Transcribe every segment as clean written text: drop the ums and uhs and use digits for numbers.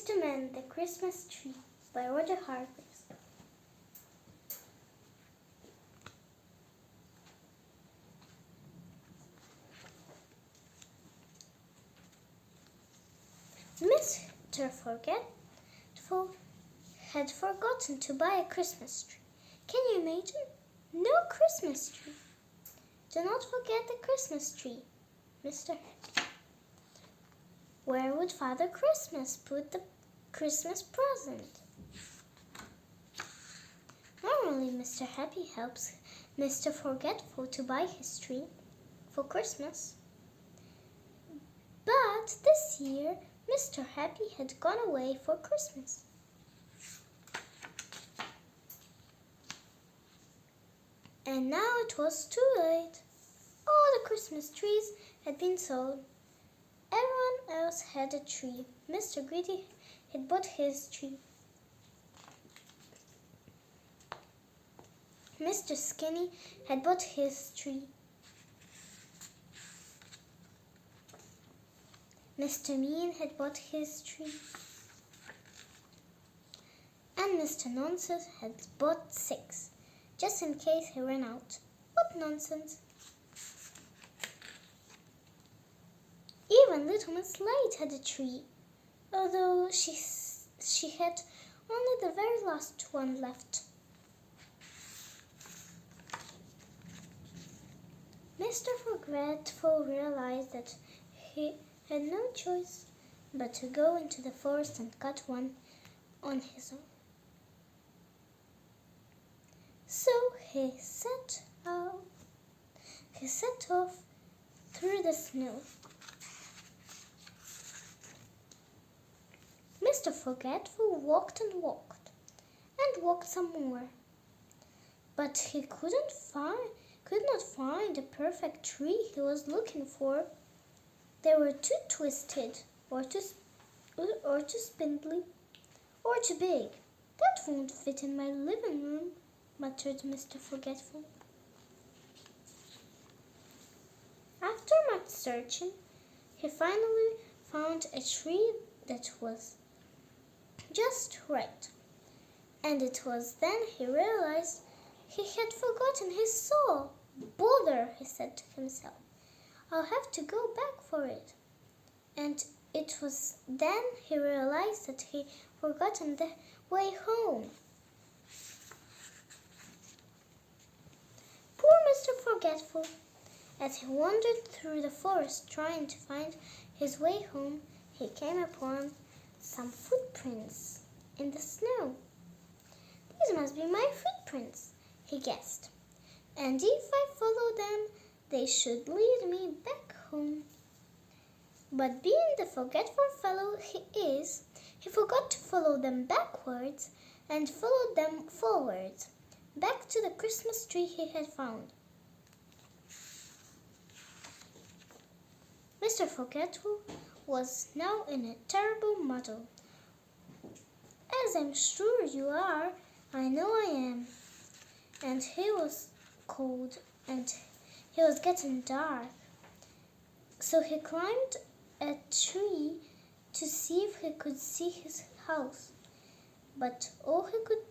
Mr. Man, the Christmas Tree by Hargreaves. Mr. Forgetful had forgotten to buy a Christmas tree. Can you imagine? No Christmas tree. Do not forget the Christmas tree, Mr. Happy. Where would Father Christmas put the Christmas present? Normally, Mr. Happy helps Mr. Forgetful to buy his tree for Christmas. But this year, Mr. Happy had gone away for Christmas. And now it was too late. All the Christmas trees had been sold. Everyone else had a tree. Mr. Greedy had bought his tree. Mr. Skinny had bought his tree. Mr. Mean had bought his tree. And Mr. Nonsense had bought 6, just in case he ran out. What nonsense! Even little Miss Slate had a tree, although she had only the very last one left. Mr. Forgetful realized that he had no choice but to go into the forest and cut one on his own. So he set off through the snow. Mr. Forgetful walked and walked some more, but he could not find the perfect tree he was looking for. They were too twisted, or too spindly, or too big. That won't fit in my living room, muttered Mr. Forgetful. After much searching, he finally found a tree that was just right. And it was then he realized he had forgotten his saw. Bother, he said to himself. I'll have to go back for it. And it was then he realized that he forgotten the way home. Poor Mr. Forgetful. As he wandered through the forest trying to find his way home, he came upon some footprints in the snow. These must be my footprints, he guessed. And if I follow them, they should lead me back home. But being the forgetful fellow he is, he forgot to follow them backwards and followed them forwards, back to the Christmas tree he had found. Mr. Forgetful was now in a terrible muddle. As I'm sure you are, I know I am. And he was cold and he was getting dark. So he climbed a tree to see if he could see his house. But all he could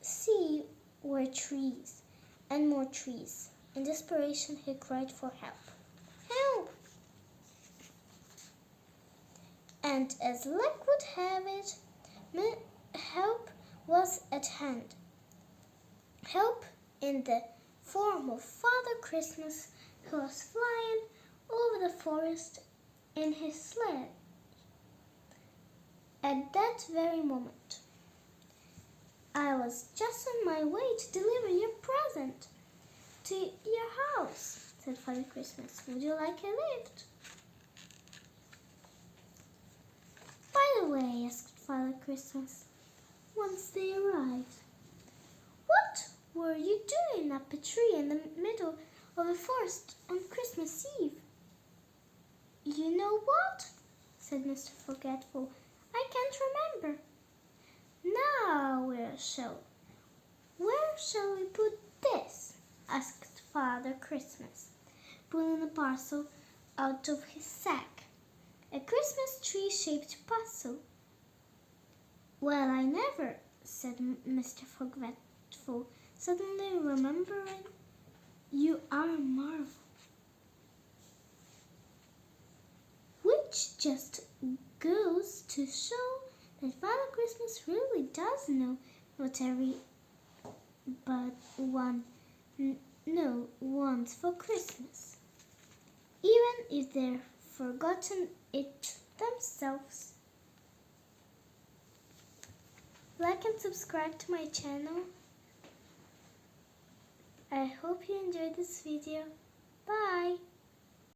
see were trees and more trees. In desperation, he cried for help. Help! And as luck would have it, help was at hand. Help in the form of Father Christmas, who was flying over the forest in his sled at that very moment. I was just on my way to deliver your present to your house, said Father Christmas. Would you like a lift? By the way, asked Father Christmas, once they arrived, what were you doing up a tree in the middle of a forest on Christmas Eve? You know what? Said Mr. Forgetful. I can't remember. Now where shall we put this? Asked Father Christmas, pulling a parcel out of his sack. A Christmas tree-shaped puzzle. Well, I never, said Mr. Forgetful, suddenly remembering. You are a marvel. Which just goes to show that Father Christmas really does know what every one wants for Christmas, even if they've forgotten it themselves. Like and subscribe to my channel. I hope you enjoyed this video. Bye!